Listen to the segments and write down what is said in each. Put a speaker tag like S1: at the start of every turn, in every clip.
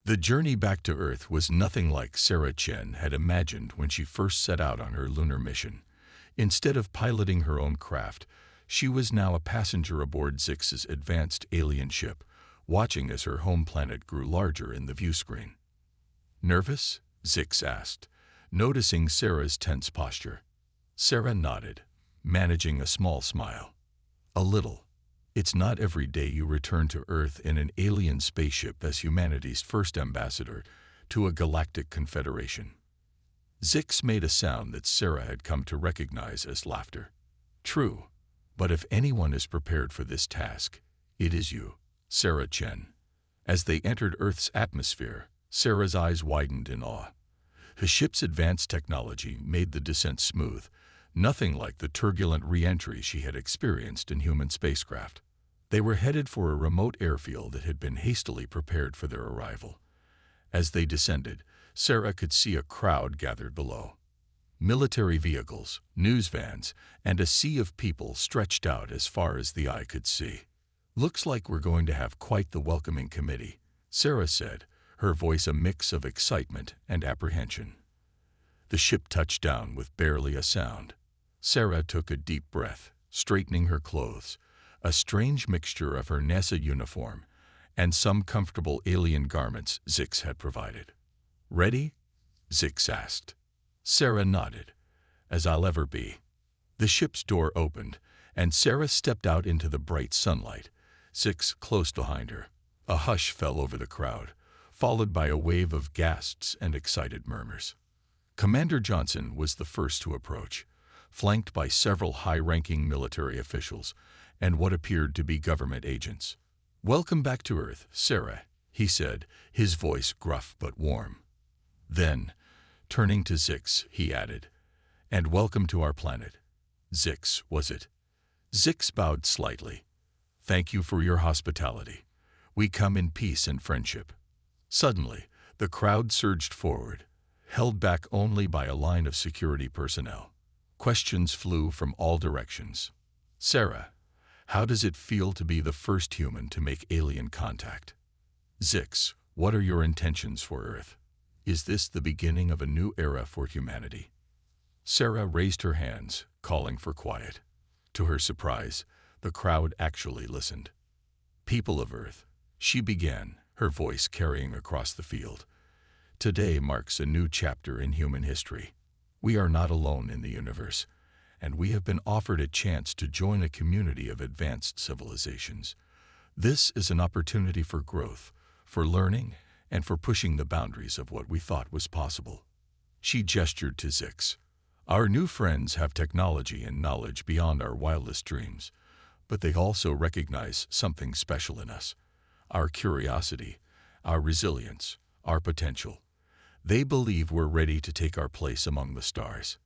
S1: The journey back to Earth was nothing like Sarah Chen had imagined when she first set out on her lunar mission. Instead of piloting her own craft, she was now a passenger aboard Zix's advanced alien ship, watching as her home planet grew larger in the viewscreen. "Nervous?" Zix asked, noticing Sarah's tense posture. Sarah nodded, managing a small smile. "A little. It's not every day you return to Earth in an alien spaceship as humanity's first ambassador to a galactic confederation." Zix made a sound that Sarah had come to recognize as laughter. "True, but if anyone is prepared for this task, it is you, Sarah Chen." As they entered Earth's atmosphere, Sarah's eyes widened in awe. The ship's advanced technology made the descent smooth, nothing like the turbulent re-entry she had experienced in human spacecraft. They were headed for a remote airfield that had been hastily prepared for their arrival. As they descended, Sarah could see a crowd gathered below. Military vehicles, news vans, and a sea of people stretched out as far as the eye could see. "Looks like we're going to have quite the welcoming committee," Sarah said, her voice a mix of excitement and apprehension. The ship touched down with barely a sound. Sarah took a deep breath, straightening her clothes, a strange mixture of her NASA uniform and some comfortable alien garments Zix had provided. "Ready?" Zix asked. Sarah nodded. "As I'll ever be." The ship's door opened, and Sarah stepped out into the bright sunlight, Zix close behind her. A hush fell over the crowd, followed by a wave of gasps and excited murmurs. Commander Johnson was the first to approach, flanked by several high-ranking military officials and what appeared to be government agents. "Welcome back to Earth, Sarah," he said, his voice gruff but warm. Then, turning to Zix, he added, "And welcome to our planet." "Zix, was it?" Zix bowed slightly. "Thank you for your hospitality. We come in peace and friendship." Suddenly, the crowd surged forward, held back only by a line of security personnel. Questions flew from all directions. "Sarah, how does it feel to be the first human to make alien contact?" "Zix, what are your intentions for Earth? Is this the beginning of a new era for humanity?" Sarah raised her hands, calling for quiet. To her surprise, the crowd actually listened. "People of Earth," she began, her voice carrying across the field, "today marks a new chapter in human history. We are not alone in the universe, and we have been offered a chance to join a community of advanced civilizations. This is an opportunity for growth, for learning, and for pushing the boundaries of what we thought was possible." She gestured to Zix. "Our new friends have technology and knowledge beyond our wildest dreams, but they also recognize something special in us. Our curiosity, our resilience, our potential. They believe we're ready to take our place among the stars."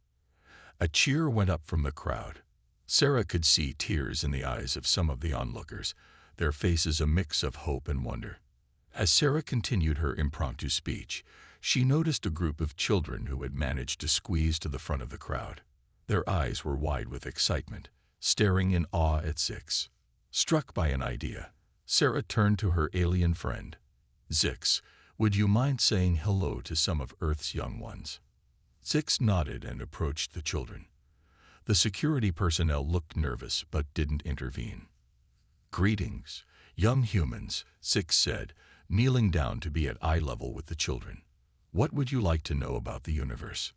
S1: A cheer went up from the crowd. Sarah could see tears in the eyes of some of the onlookers, their faces a mix of hope and wonder. As Sarah continued her impromptu speech, she noticed a group of children who had managed to squeeze to the front of the crowd. Their eyes were wide with excitement, staring in awe at Zix. Struck by an idea, Sarah turned to her alien friend. "Zix, would you mind saying hello to some of Earth's young ones?" Zix nodded and approached the children. The security personnel looked nervous but didn't intervene. "Greetings, young humans," Zix said, kneeling down to be at eye level with the children. "What would you like to know about the universe?"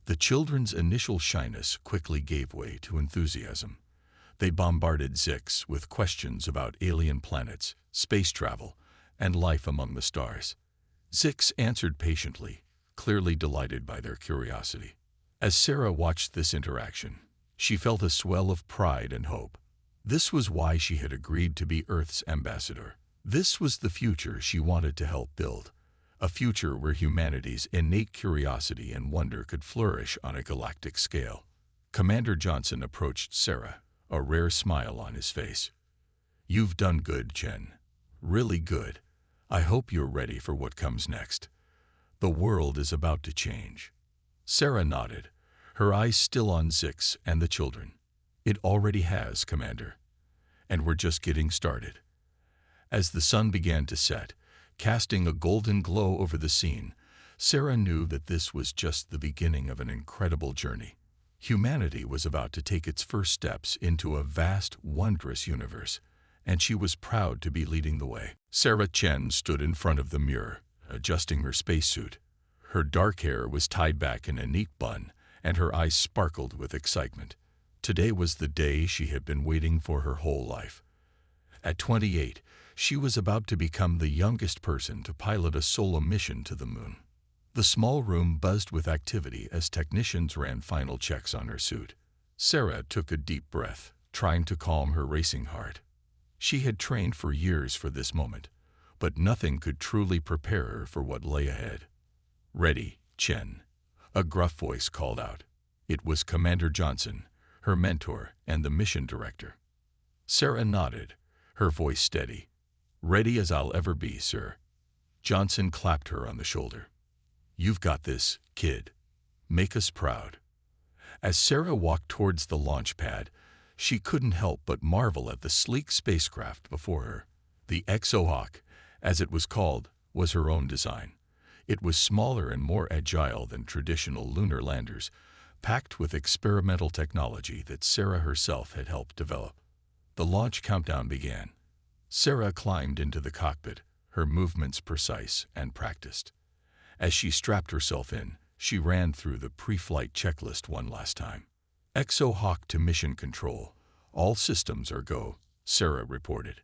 S1: The children's initial shyness quickly gave way to enthusiasm. They bombarded Zix with questions about alien planets, space travel, and life among the stars. Zix answered patiently, clearly delighted by their curiosity. As Sarah watched this interaction, she felt a swell of pride and hope. This was why she had agreed to be Earth's ambassador. This was the future she wanted to help build, a future where humanity's innate curiosity and wonder could flourish on a galactic scale. Commander Johnson approached Sarah, a rare smile on his face. "You've done good, Chen. Really good. I hope you're ready for what comes next. The world is about to change." Sarah nodded, her eyes still on Zix and the children. "It already has, Commander. And we're just getting started." As the sun began to set, casting a golden glow over the scene. Sarah knew that this was just the beginning of an incredible journey. Humanity was about to take its first steps into a vast, wondrous universe, and she was proud to be leading the way. Sarah Chen stood in front of the mirror, adjusting her spacesuit. Her dark hair was tied back in a neat bun, and her eyes sparkled with excitement. Today was the day she had been waiting for her whole life. At 28, she was about to become the youngest person to pilot a solo mission to the moon. The small room buzzed with activity as technicians ran final checks on her suit. Sarah took a deep breath, trying to calm her racing heart. She had trained for years for this moment, but nothing could truly prepare her for what lay ahead. "Ready, Chen," a gruff voice called out. It was Commander Johnson, her mentor and the mission director. Sarah nodded, her voice steady. "Ready as I'll ever be, sir." Johnson clapped her on the shoulder. "You've got this, kid. Make us proud." As Sarah walked towards the launch pad, she couldn't help but marvel at the sleek spacecraft before her. The Exohawk, as it was called, was her own design. It was smaller and more agile than traditional lunar landers, packed with experimental technology that Sarah herself had helped develop. The launch countdown began. Sarah climbed into the cockpit, her movements precise and practiced. As she strapped herself in, she ran through the pre-flight checklist one last time. "Exohawk to mission control. All systems are go," Sarah reported.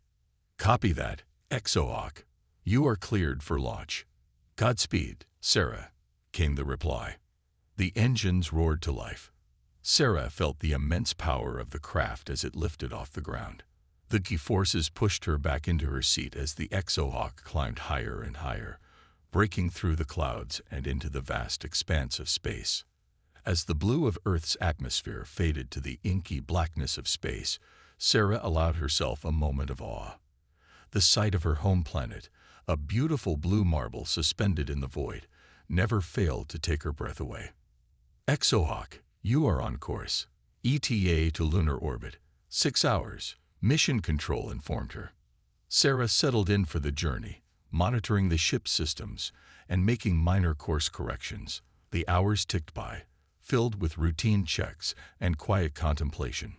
S1: "Copy that, Exohawk. You are cleared for launch." "Godspeed, Sarah," came the reply. The engines roared to life. Sarah felt the immense power of the craft as it lifted off the ground. The G-forces pushed her back into her seat as the Exohawk climbed higher and higher, breaking through the clouds and into the vast expanse of space. As the blue of Earth's atmosphere faded to the inky blackness of space, Sarah allowed herself a moment of awe. The sight of her home planet, a beautiful blue marble suspended in the void, never failed to take her breath away. "Exohawk, you are on course. ETA to lunar orbit. 6 hours," Mission Control informed her. Sarah settled in for the journey, monitoring the ship's systems and making minor course corrections. The hours ticked by, filled with routine checks and quiet contemplation.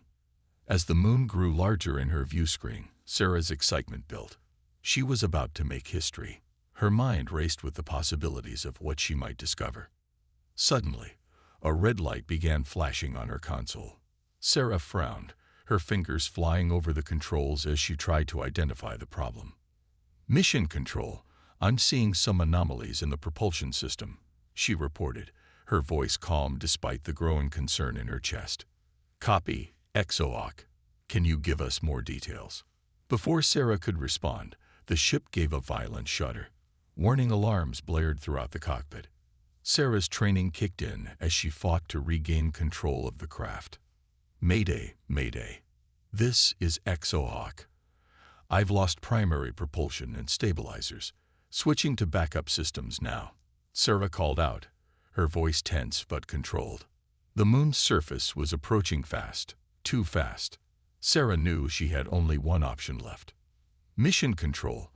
S1: As the moon grew larger in her view screen, Sarah's excitement built. She was about to make history. Her mind raced with the possibilities of what she might discover. Suddenly, a red light began flashing on her console. Sarah frowned, her fingers flying over the controls as she tried to identify the problem. "Mission Control, I'm seeing some anomalies in the propulsion system," she reported, her voice calm despite the growing concern in her chest. "Copy, Exohawk. Can you give us more details?" Before Sarah could respond, the ship gave a violent shudder. Warning alarms blared throughout the cockpit. Sarah's training kicked in as she fought to regain control of the craft. "Mayday, Mayday. This is Exohawk. I've lost primary propulsion and stabilizers. Switching to backup systems now," Sarah called out, her voice tense but controlled. The moon's surface was approaching fast, too fast. Sarah knew she had only one option left. "Mission Control,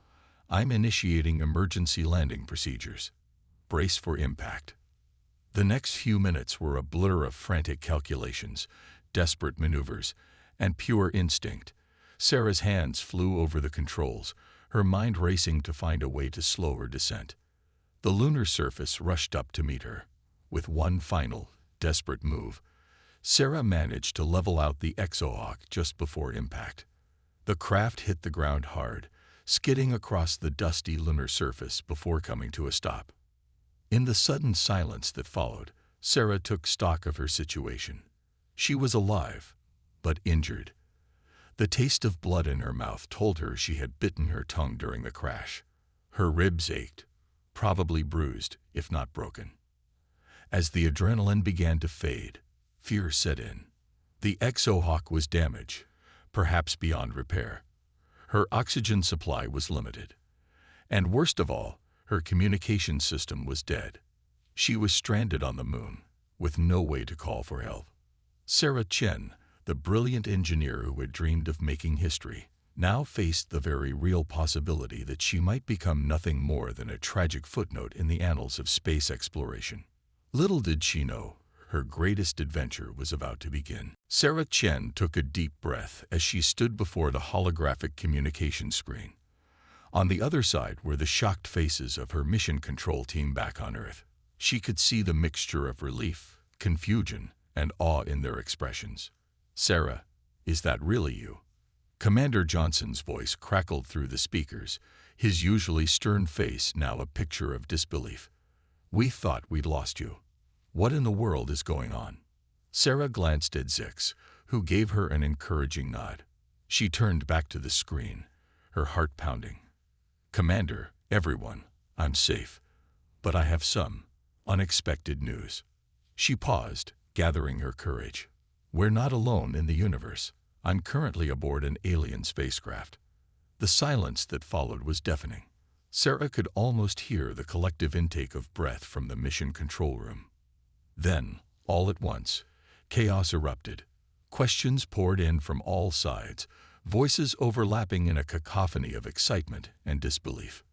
S1: I'm initiating emergency landing procedures. Brace for impact." The next few minutes were a blur of frantic calculations, desperate maneuvers, and pure instinct. Sarah's hands flew over the controls, her mind racing to find a way to slow her descent. The lunar surface rushed up to meet her. With one final, desperate move, Sarah managed to level out the Exohawk just before impact. The craft hit the ground hard, skidding across the dusty lunar surface before coming to a stop. In the sudden silence that followed, Sarah took stock of her situation. She was alive, but injured. The taste of blood in her mouth told her she had bitten her tongue during the crash. Her ribs ached, probably bruised, if not broken. As the adrenaline began to fade, fear set in. The Exohawk was damaged, perhaps beyond repair. Her oxygen supply was limited. And worst of all, her communication system was dead. She was stranded on the moon, with no way to call for help. Sarah Chen, the brilliant engineer who had dreamed of making history, now faced the very real possibility that she might become nothing more than a tragic footnote in the annals of space exploration. Little did she know, her greatest adventure was about to begin. Sarah Chen took a deep breath as she stood before the holographic communication screen. On the other side were the shocked faces of her mission control team back on Earth. She could see the mixture of relief, confusion, and awe in their expressions. "Sarah, is that really you?" Commander Johnson's voice crackled through the speakers, his usually stern face now a picture of disbelief. "We thought we'd lost you. What in the world is going on?" Sarah glanced at Zix, who gave her an encouraging nod. She turned back to the screen, her heart pounding. "Commander, everyone, I'm safe. But I have some unexpected news." She paused, gathering her courage. "We're not alone in the universe. I'm currently aboard an alien spacecraft." The silence that followed was deafening. Sarah could almost hear the collective intake of breath from the mission control room. Then, all at once, chaos erupted. Questions poured in from all sides, voices overlapping in a cacophony of excitement and disbelief.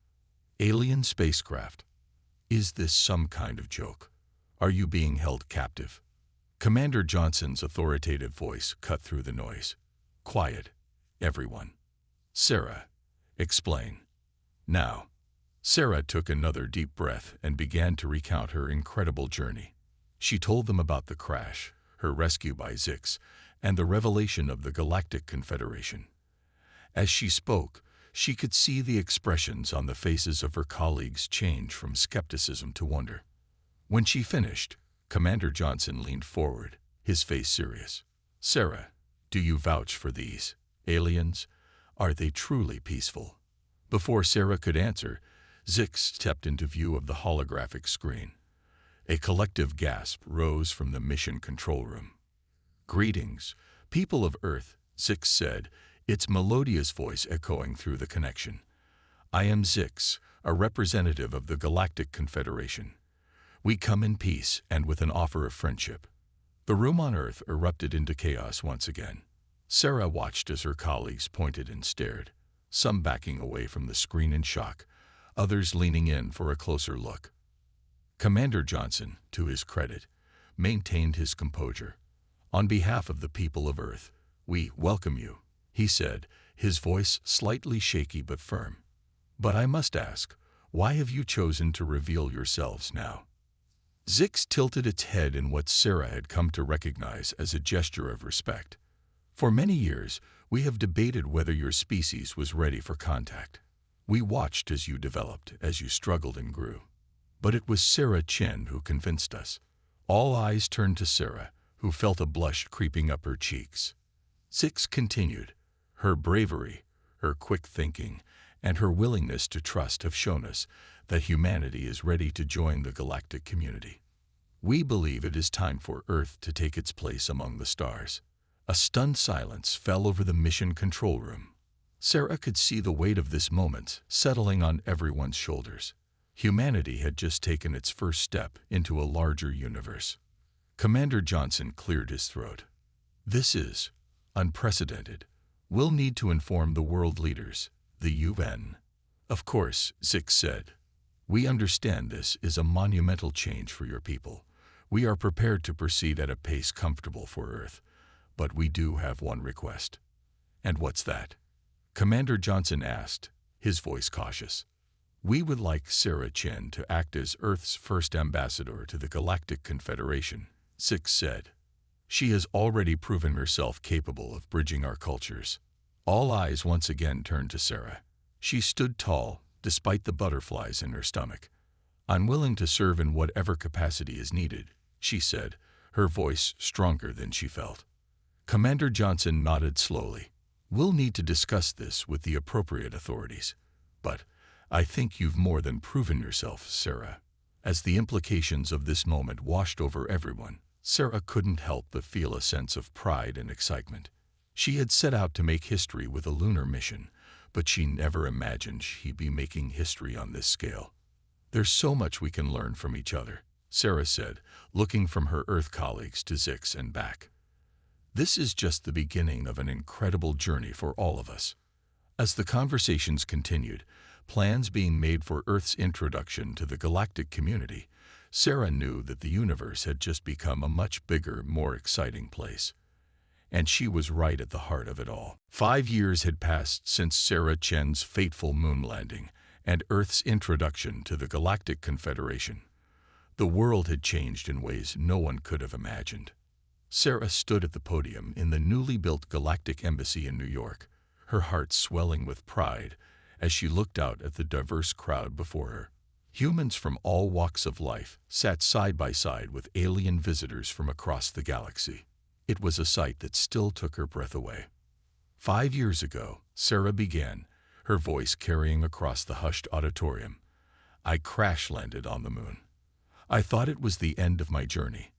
S1: "Alien spacecraft? Is this some kind of joke? Are you being held captive?" Commander Johnson's authoritative voice cut through the noise. "Quiet, everyone. Sarah, explain. Now." Sarah took another deep breath and began to recount her incredible journey. She told them about the crash, her rescue by Zix, and the revelation of the Galactic Confederation. As she spoke, she could see the expressions on the faces of her colleagues change from skepticism to wonder. When she finished, Commander Johnson leaned forward, his face serious. "Sarah, do you vouch for these aliens? Are they truly peaceful?" Before Sarah could answer, Zix stepped into view of the holographic screen. A collective gasp rose from the mission control room. "Greetings, people of Earth," Zix said, its melodious voice echoing through the connection. "I am Zix, a representative of the Galactic Confederation. We come in peace and with an offer of friendship." The room on Earth erupted into chaos once again. Sarah watched as her colleagues pointed and stared, some backing away from the screen in shock, others leaning in for a closer look. Commander Johnson, to his credit, maintained his composure. "On behalf of the people of Earth, we welcome you," he said, his voice slightly shaky but firm. "But I must ask, why have you chosen to reveal yourselves now?" Zix tilted its head in what Sarah had come to recognize as a gesture of respect. "For many years, we have debated whether your species was ready for contact. We watched as you developed, as you struggled and grew. But it was Sarah Chen who convinced us." All eyes turned to Sarah, who felt a blush creeping up her cheeks. Zix continued, "Her bravery, her quick thinking, and her willingness to trust have shown us that humanity is ready to join the galactic community. We believe it is time for Earth to take its place among the stars." A stunned silence fell over the mission control room. Sarah could see the weight of this moment settling on everyone's shoulders. Humanity had just taken its first step into a larger universe. Commander Johnson cleared his throat. "This is unprecedented. We'll need to inform the world leaders, the UN." "Of course," Zix said. "We understand this is a monumental change for your people. We are prepared to proceed at a pace comfortable for Earth. But we do have one request." "And what's that?" Commander Johnson asked, his voice cautious. "We would like Sarah Chen to act as Earth's first ambassador to the Galactic Confederation," Zix said. "She has already proven herself capable of bridging our cultures." All eyes once again turned to Sarah. She stood tall, despite the butterflies in her stomach. "I'm willing to serve in whatever capacity is needed," she said, her voice stronger than she felt. Commander Johnson nodded slowly. "We'll need to discuss this with the appropriate authorities. But I think you've more than proven yourself, Sarah." As the implications of this moment washed over everyone, Sarah couldn't help but feel a sense of pride and excitement. She had set out to make history with a lunar mission, but she never imagined she'd be making history on this scale. "There's so much we can learn from each other," Sarah said, looking from her Earth colleagues to Zix and back. "This is just the beginning of an incredible journey for all of us. As the conversations continued, plans being made for Earth's introduction to the galactic community, Sarah knew that the universe had just become a much bigger, more exciting place. And she was right at the heart of it all. 5 years had passed since Sarah Chen's fateful moon landing and Earth's introduction to the Galactic Confederation. The world had changed in ways no one could have imagined. Sarah stood at the podium in the newly built Galactic Embassy in New York, her heart swelling with pride as she looked out at the diverse crowd before her. Humans from all walks of life sat side by side with alien visitors from across the galaxy. It was a sight that still took her breath away. 5 years ago, Sarah began, her voice carrying across the hushed auditorium. I crash-landed on the moon. I thought it was the end of my journey.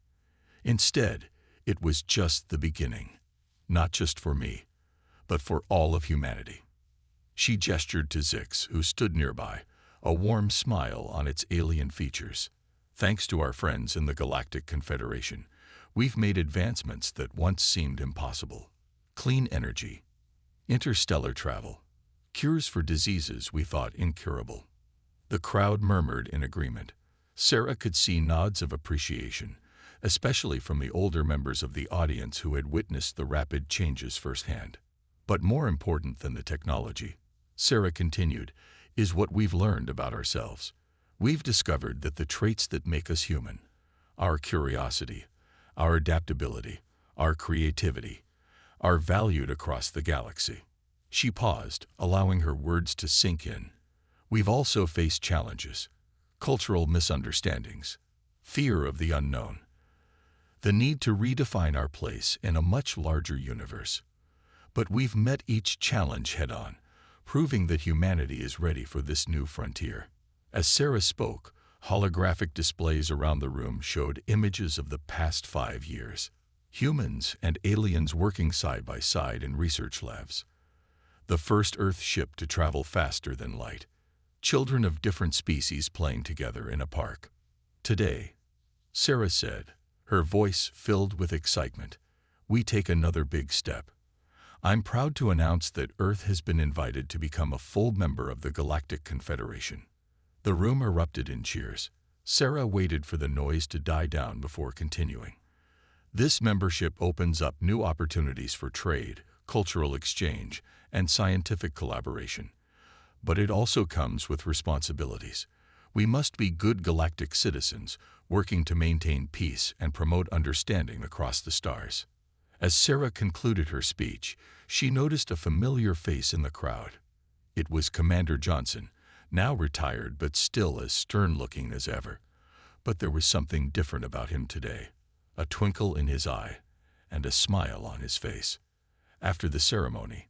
S1: Instead, it was just the beginning, not just for me, but for all of humanity. She gestured to Zix, who stood nearby, a warm smile on its alien features. Thanks to our friends in the Galactic Confederation, we've made advancements that once seemed impossible. Clean energy, interstellar travel, cures for diseases we thought incurable. The crowd murmured in agreement. Sarah could see nods of appreciation, especially from the older members of the audience who had witnessed the rapid changes firsthand. But more important than the technology, Sarah continued, is what we've learned about ourselves. We've discovered that the traits that make us human, our curiosity, our adaptability, our creativity, are valued across the galaxy. She paused, allowing her words to sink in. We've also faced challenges, cultural misunderstandings, fear of the unknown, the need to redefine our place in a much larger universe. But we've met each challenge head-on, proving that humanity is ready for this new frontier. As Sarah spoke, holographic displays around the room showed images of the past 5 years. Humans and aliens working side by side in research labs. The first Earth ship to travel faster than light. Children of different species playing together in a park. Today, Sarah said, her voice filled with excitement, we take another big step. I'm proud to announce that Earth has been invited to become a full member of the Galactic Confederation. The room erupted in cheers. Sarah waited for the noise to die down before continuing. This membership opens up new opportunities for trade, cultural exchange, and scientific collaboration. But it also comes with responsibilities. We must be good galactic citizens, working to maintain peace and promote understanding across the stars. As Sarah concluded her speech, she noticed a familiar face in the crowd. It was Commander Johnson, now retired but still as stern-looking as ever. But there was something different about him today, a twinkle in his eye and a smile on his face. After the ceremony,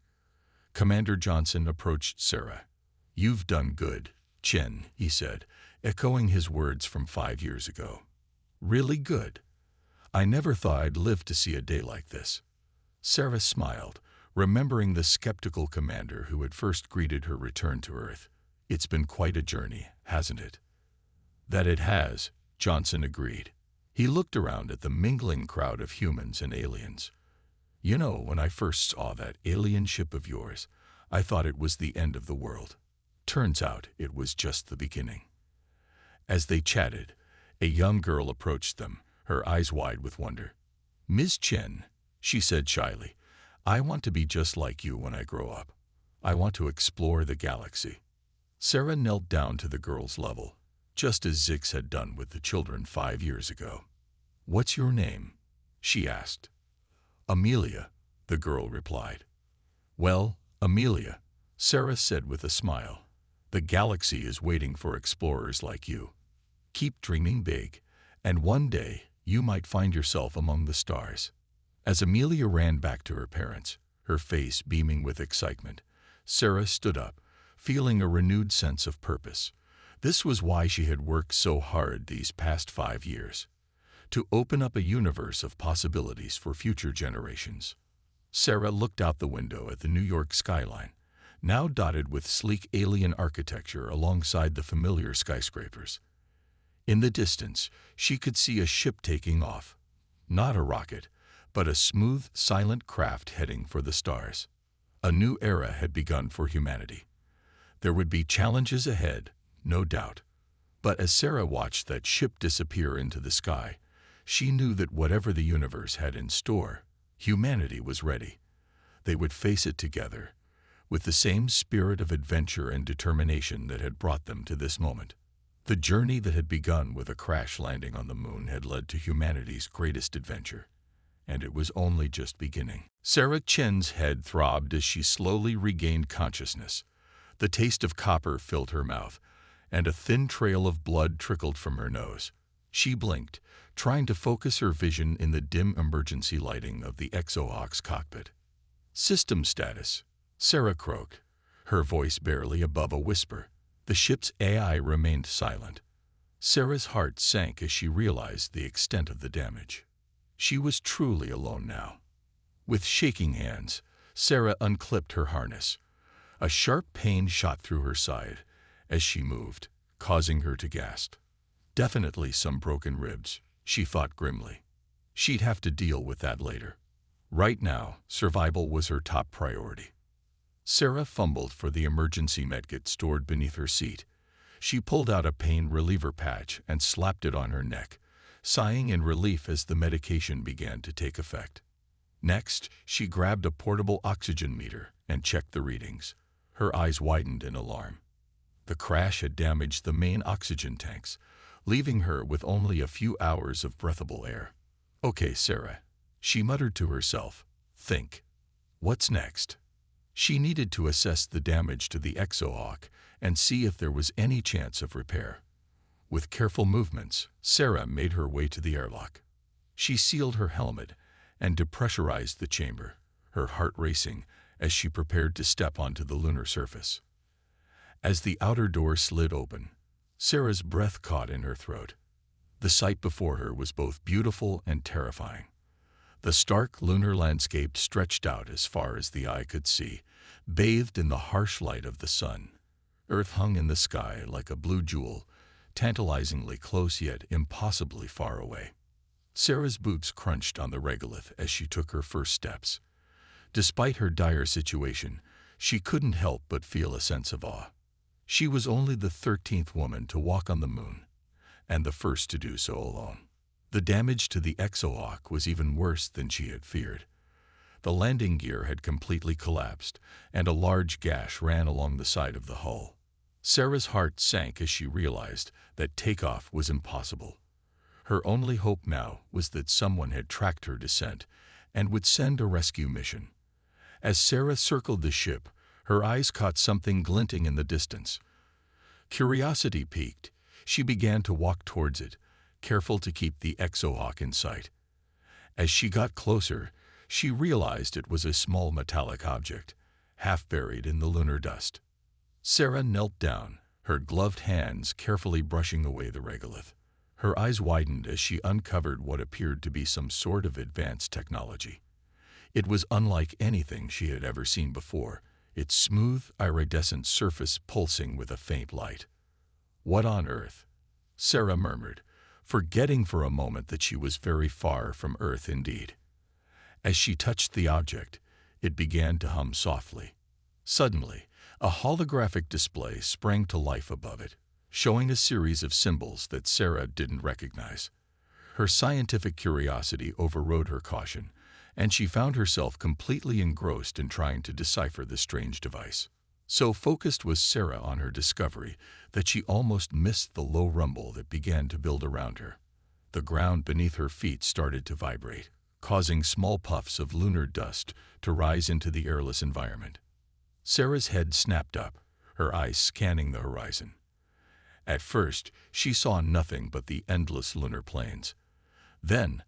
S1: Commander Johnson approached Sarah. You've done good, Chen, he said, echoing his words from 5 years ago. Really good. I never thought I'd live to see a day like this. Sarah smiled, remembering the skeptical commander who had first greeted her return to Earth. It's been quite a journey, hasn't it? That it has, Johnson agreed. He looked around at the mingling crowd of humans and aliens. You know, when I first saw that alien ship of yours, I thought it was the end of the world. Turns out it was just the beginning. As they chatted, a young girl approached them, her eyes wide with wonder. Ms. Chen, she said shyly, I want to be just like you when I grow up. I want to explore the galaxy. Sarah knelt down to the girl's level, just as Zix had done with the children 5 years ago. What's your name? She asked. Amelia, the girl replied. Well, Amelia, Sarah said with a smile, the galaxy is waiting for explorers like you. Keep dreaming big, and one day you might find yourself among the stars. As Amelia ran back to her parents, her face beaming with excitement, Sarah stood up, feeling a renewed sense of purpose. This was why she had worked so hard these past 5 years. To open up a universe of possibilities for future generations. Sarah looked out the window at the New York skyline, now dotted with sleek alien architecture alongside the familiar skyscrapers. In the distance, she could see a ship taking off. Not a rocket, but a smooth, silent craft heading for the stars. A new era had begun for humanity. There would be challenges ahead, no doubt. But as Sarah watched that ship disappear into the sky, she knew that whatever the universe had in store, humanity was ready. They would face it together, with the same spirit of adventure and determination that had brought them to this moment. The journey that had begun with a crash landing on the moon had led to humanity's greatest adventure, and it was only just beginning. Sarah Chen's head throbbed as she slowly regained consciousness. The taste of copper filled her mouth, and a thin trail of blood trickled from her nose. She blinked, trying to focus her vision in the dim emergency lighting of the Exo-Hawk's cockpit. "System status," Sarah croaked, her voice barely above a whisper. The ship's AI remained silent. Sarah's heart sank as she realized the extent of the damage. She was truly alone now. With shaking hands, Sarah unclipped her harness. A sharp pain shot through her side as she moved, causing her to gasp. Definitely some broken ribs, she thought grimly. She'd have to deal with that later. Right now, survival was her top priority. Sarah fumbled for the emergency medkit stored beneath her seat. She pulled out a pain reliever patch and slapped it on her neck, sighing in relief as the medication began to take effect. Next, she grabbed a portable oxygen meter and checked the readings. Her eyes widened in alarm. The crash had damaged the main oxygen tanks, leaving her with only a few hours of breathable air. "Okay, Sarah," she muttered to herself. "Think. What's next?" She needed to assess the damage to the Exo-Hawk and see if there was any chance of repair. With careful movements, Sarah made her way to the airlock. She sealed her helmet and depressurized the chamber, her heart racing as she prepared to step onto the lunar surface. As the outer door slid open, Sarah's breath caught in her throat. The sight before her was both beautiful and terrifying. The stark lunar landscape stretched out as far as the eye could see, bathed in the harsh light of the sun. Earth hung in the sky like a blue jewel, tantalizingly close yet impossibly far away. Sarah's boots crunched on the regolith as she took her first steps. Despite her dire situation, she couldn't help but feel a sense of awe. She was only the 13th woman to walk on the moon, and the first to do so alone. The damage to the Exo-Hawk was even worse than she had feared. The landing gear had completely collapsed, and a large gash ran along the side of the hull. Sarah's heart sank as she realized that takeoff was impossible. Her only hope now was that someone had tracked her descent and would send a rescue mission. As Sarah circled the ship, her eyes caught something glinting in the distance. Curiosity piqued. She began to walk towards it, careful to keep the Exo-Hawk in sight. As she got closer, she realized it was a small metallic object, half buried in the lunar dust. Sarah knelt down, her gloved hands carefully brushing away the regolith. Her eyes widened as she uncovered what appeared to be some sort of advanced technology. It was unlike anything she had ever seen before, its smooth, iridescent surface pulsing with a faint light. "What on earth?" Sarah murmured, forgetting for a moment that she was very far from Earth indeed. As she touched the object, it began to hum softly. Suddenly, a holographic display sprang to life above it, showing a series of symbols that Sarah didn't recognize. Her scientific curiosity overrode her caution, and she found herself completely engrossed in trying to decipher the strange device. So focused was Sarah on her discovery that she almost missed the low rumble that began to build around her. The ground beneath her feet started to vibrate, causing small puffs of lunar dust to rise into the airless environment. Sarah's head snapped up, her eyes scanning the horizon. At first, she saw nothing but the endless lunar plains. Then,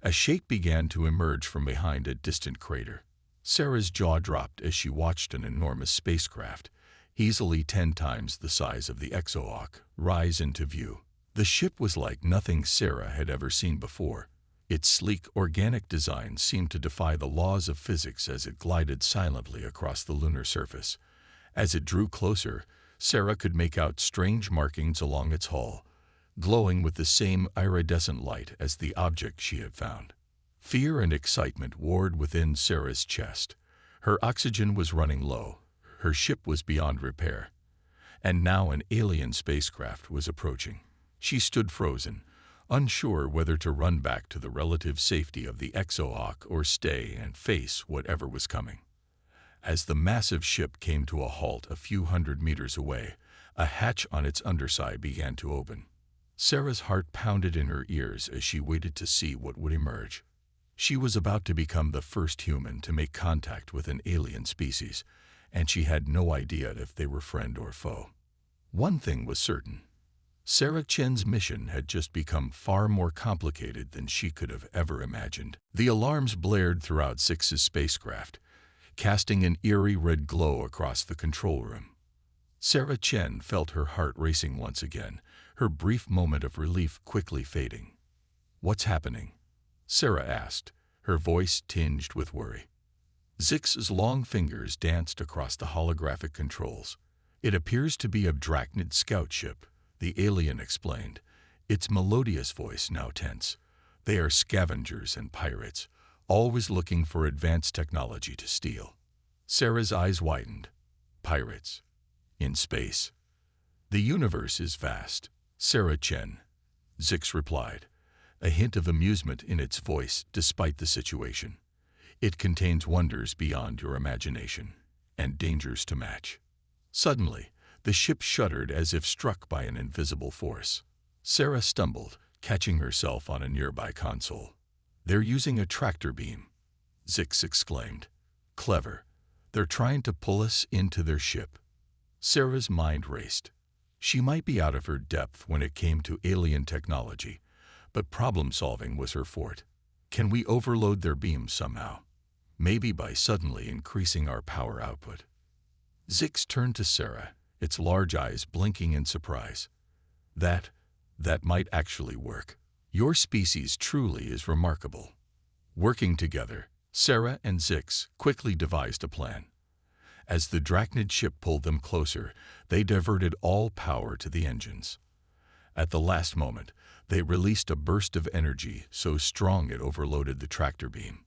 S1: a shape began to emerge from behind a distant crater. Sarah's jaw dropped as she watched an enormous spacecraft, easily 10 times the size of the Exo-Hawk, rise into view. The ship was like nothing Sarah had ever seen before. Its sleek, organic design seemed to defy the laws of physics as it glided silently across the lunar surface. As it drew closer, Sarah could make out strange markings along its hull, glowing with the same iridescent light as the object she had found. Fear and excitement warred within Sarah's chest. Her oxygen was running low, her ship was beyond repair, and now an alien spacecraft was approaching. She stood frozen, unsure whether to run back to the relative safety of the Exo-Hawk or stay and face whatever was coming. As the massive ship came to a halt a few hundred meters away, a hatch on its underside began to open. Sarah's heart pounded in her ears as she waited to see what would emerge. She was about to become the first human to make contact with an alien species, and she had no idea if they were friend or foe. One thing was certain. Sarah Chen's mission had just become far more complicated than she could have ever imagined. The alarms blared throughout Zix's spacecraft, casting an eerie red glow across the control room. Sarah Chen felt her heart racing once again, her brief moment of relief quickly fading. "What's happening?" Sarah asked, her voice tinged with worry. Zix's long fingers danced across the holographic controls. "It appears to be a Drachnid scout ship," the alien explained, its melodious voice now tense. "They are scavengers and pirates, always looking for advanced technology to steal." Sarah's eyes widened. Pirates. In space. "The universe is vast, Sarah Chen," Zix replied, a hint of amusement in its voice despite the situation. "It contains wonders beyond your imagination, and dangers to match." Suddenly, the ship shuddered as if struck by an invisible force. Sarah stumbled, catching herself on a nearby console. "They're using a tractor beam," Zix exclaimed. "Clever. They're trying to pull us into their ship." Sarah's mind raced. She might be out of her depth when it came to alien technology, but problem-solving was her forte. "Can we overload their beams somehow? Maybe by suddenly increasing our power output." Zix turned to Sarah, its large eyes blinking in surprise. That might actually work. Your species truly is remarkable." Working together, Sarah and Zix quickly devised a plan. As the Drachnid ship pulled them closer, they diverted all power to the engines. At the last moment, they released a burst of energy so strong it overloaded the tractor beam.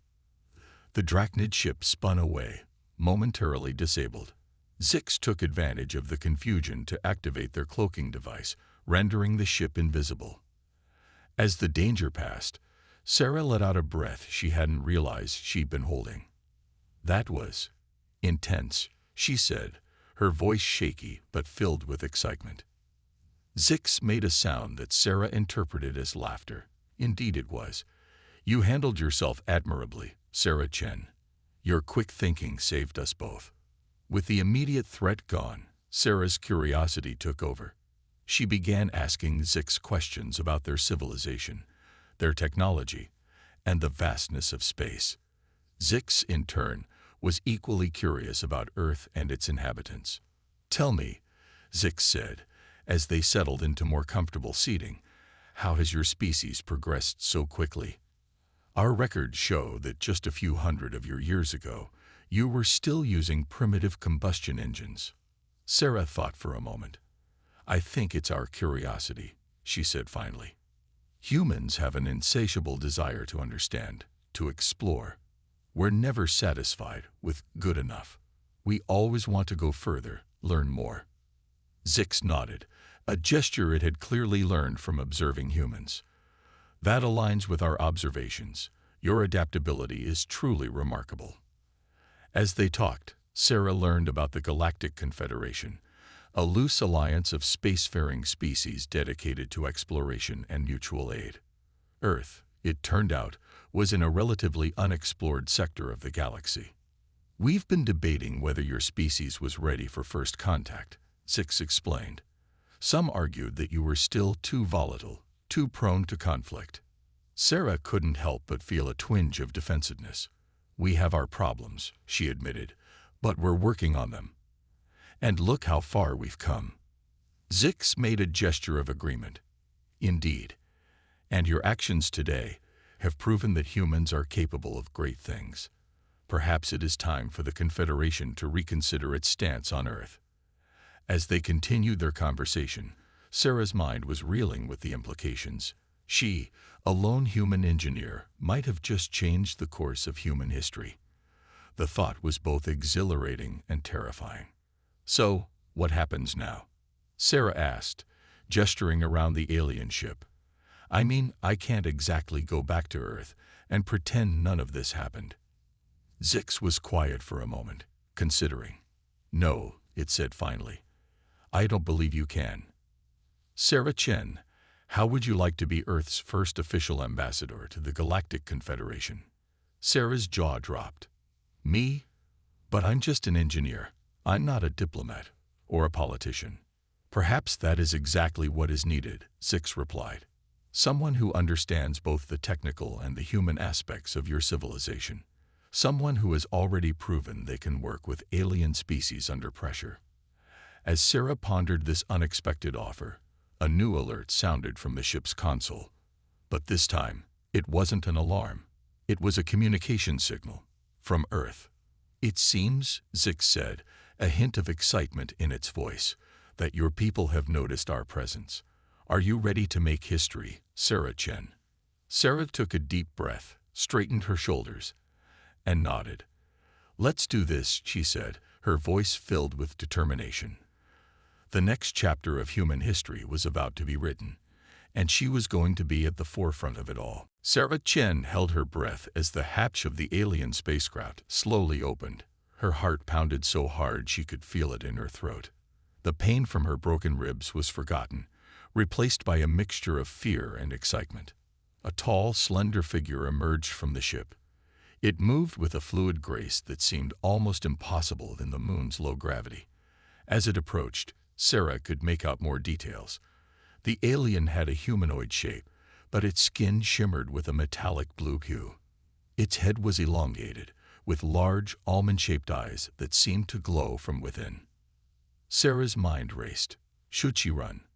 S1: The Drachnid ship spun away, momentarily disabled. Zix took advantage of the confusion to activate their cloaking device, rendering the ship invisible. As the danger passed, Sarah let out a breath she hadn't realized she'd been holding. "That was intense," she said, her voice shaky but filled with excitement. Zix made a sound that Sarah interpreted as laughter. "Indeed it was. You handled yourself admirably, Sarah Chen. Your quick thinking saved us both." With the immediate threat gone, Sarah's curiosity took over. She began asking Zix questions about their civilization, their technology, and the vastness of space. Zix, in turn, was equally curious about Earth and its inhabitants. "Tell me," Zix said, as they settled into more comfortable seating, "how has your species progressed so quickly? Our records show that just a few hundred of your years ago, you were still using primitive combustion engines." Sarah thought for a moment. "I think it's our curiosity," she said finally. "Humans have an insatiable desire to understand, to explore. We're never satisfied with good enough. We always want to go further, learn more." Zix nodded, a gesture it had clearly learned from observing humans. "That aligns with our observations. Your adaptability is truly remarkable." As they talked, Sarah learned about the Galactic Confederation, a loose alliance of spacefaring species dedicated to exploration and mutual aid. Earth, it turned out, was in a relatively unexplored sector of the galaxy. "We've been debating whether your species was ready for first contact," Zix explained. "Some argued that you were still too volatile, too prone to conflict." Sarah couldn't help but feel a twinge of defensiveness. "We have our problems," she admitted, "but we're working on them. And look how far we've come." Zix made a gesture of agreement. "Indeed. And your actions today have proven that humans are capable of great things. Perhaps it is time for the Confederation to reconsider its stance on Earth." As they continued their conversation, Sarah's mind was reeling with the implications. She, a lone human engineer, might have just changed the course of human history. The thought was both exhilarating and terrifying. "So, what happens now?" Sarah asked, gesturing around the alien ship. "I mean, I can't exactly go back to Earth and pretend none of this happened." Zix was quiet for a moment, considering. "No," it said finally. "I don't believe you can." "Sarah Chen, how would you like to be Earth's first official ambassador to the Galactic Confederation?" Sarah's jaw dropped. "Me? But I'm just an engineer. I'm not a diplomat or a politician." "Perhaps that is exactly what is needed," Zix replied. "Someone who understands both the technical and the human aspects of your civilization. Someone who has already proven they can work with alien species under pressure." As Sarah pondered this unexpected offer, a new alert sounded from the ship's console. But this time, it wasn't an alarm. It was a communication signal from Earth. "It seems," Zix said, a hint of excitement in its voice, "that your people have noticed our presence. Are you ready to make history, Sarah Chen?" Sarah took a deep breath, straightened her shoulders, and nodded. "Let's do this," she said, her voice filled with determination. The next chapter of human history was about to be written, and she was going to be at the forefront of it all. Sarah Chen held her breath as the hatch of the alien spacecraft slowly opened. Her heart pounded so hard she could feel it in her throat. The pain from her broken ribs was forgotten, replaced by a mixture of fear and excitement. A tall, slender figure emerged from the ship. It moved with a fluid grace that seemed almost impossible in the moon's low gravity. As it approached, Sarah could make out more details. The alien had a humanoid shape, but its skin shimmered with a metallic blue hue. Its head was elongated, with large, almond-shaped eyes that seemed to glow from within. Sarah's mind raced. Should she run?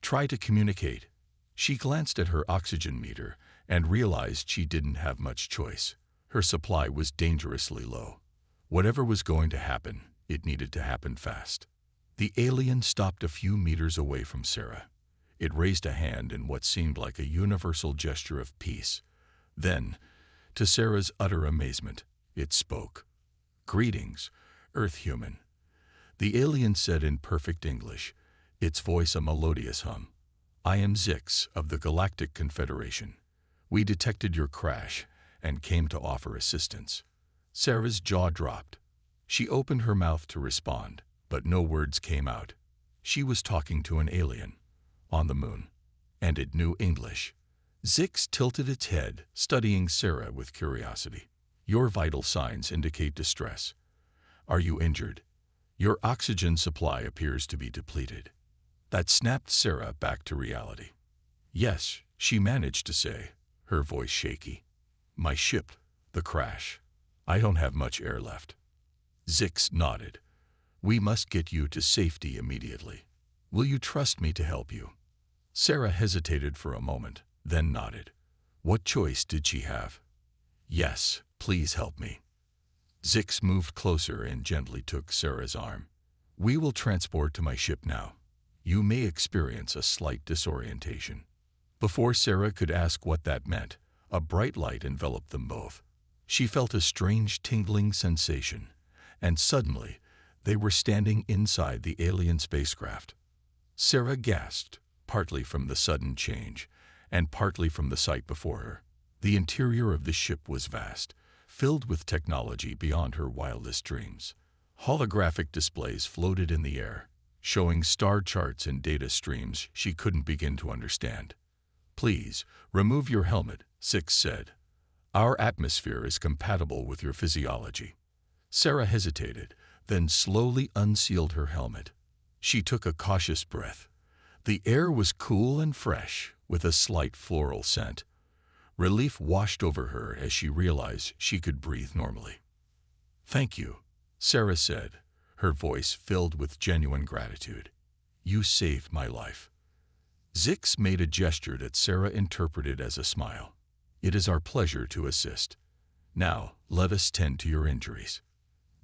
S1: Try to communicate? She glanced at her oxygen meter and realized she didn't have much choice. Her supply was dangerously low. Whatever was going to happen, it needed to happen fast. The alien stopped a few meters away from Sarah. It raised a hand in what seemed like a universal gesture of peace. Then, to Sarah's utter amazement, it spoke. "Greetings, Earth human." The alien said in perfect English, its voice a melodious hum. "I am Zix of the Galactic Confederation. We detected your crash and came to offer assistance." Sarah's jaw dropped. She opened her mouth to respond, but no words came out. She was talking to an alien on the moon, and it knew English. Zix tilted its head, studying Sarah with curiosity. "Your vital signs indicate distress. Are you injured? Your oxygen supply appears to be depleted." That snapped Sarah back to reality. "Yes," she managed to say, her voice shaky. "My ship, the crash. I don't have much air left." Zix nodded. "We must get you to safety immediately. Will you trust me to help you?" Sarah hesitated for a moment, then nodded. What choice did she have? "Yes, please help me." Zix moved closer and gently took Sarah's arm. "We will transport to my ship now. You may experience a slight disorientation." Before Sarah could ask what that meant, a bright light enveloped them both. She felt a strange tingling sensation, and suddenly they were standing inside the alien spacecraft. Sarah gasped, partly from the sudden change, and partly from the sight before her. The interior of the ship was vast, filled with technology beyond her wildest dreams. Holographic displays floated in the air, showing star charts and data streams she couldn't begin to understand. "Please, remove your helmet," Zix said. "Our atmosphere is compatible with your physiology." Sarah hesitated, then slowly unsealed her helmet. She took a cautious breath. The air was cool and fresh, with a slight floral scent. Relief washed over her as she realized she could breathe normally. "Thank you," Sarah said, her voice filled with genuine gratitude. "You saved my life." Zix made a gesture that Sarah interpreted as a smile. "It is our pleasure to assist. Now, let us tend to your injuries."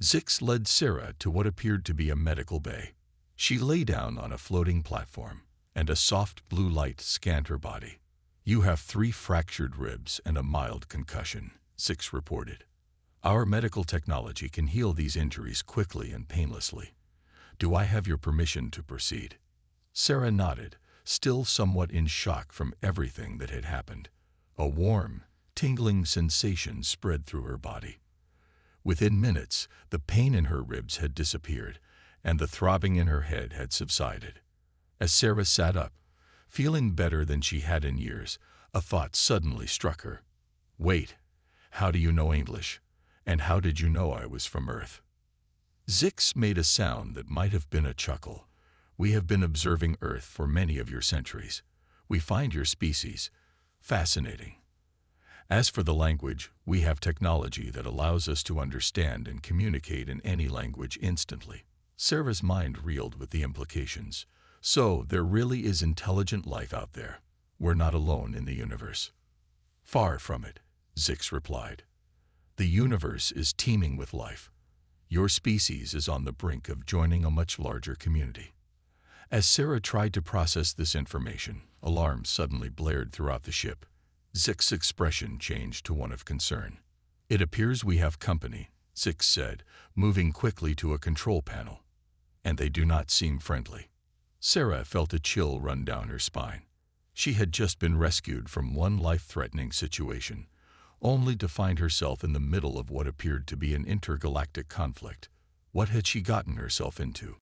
S1: Zix led Sarah to what appeared to be a medical bay. She lay down on a floating platform, and a soft blue light scanned her body. "You have 3 fractured ribs and a mild concussion," Zix reported. Our medical technology can heal these injuries quickly and painlessly. Do I have your permission to proceed? Sarah nodded, still somewhat in shock from everything that had happened. A warm, tingling sensation spread through her body. Within minutes, the pain in her ribs had disappeared, and the throbbing in her head had subsided. As Sarah sat up, feeling better than she had in years, a thought suddenly struck her. Wait, how do you know English? And how did you know I was from Earth? Zix made a sound that might have been a chuckle. We have been observing Earth for many of your centuries. We find your species fascinating. As for the language, we have technology that allows us to understand and communicate in any language instantly. Sarah's mind reeled with the implications. So, there really is intelligent life out there. We're not alone in the universe. Far from it, Zix replied. The universe is teeming with life. Your species is on the brink of joining a much larger community. As Sarah tried to process this information, alarms suddenly blared throughout the ship. Zix's expression changed to one of concern. It appears we have company, Zix said, moving quickly to a control panel. And they do not seem friendly. Sarah felt a chill run down her spine. She had just been rescued from one life-threatening situation, only to find herself in the middle of what appeared to be an intergalactic conflict. What had she gotten herself into?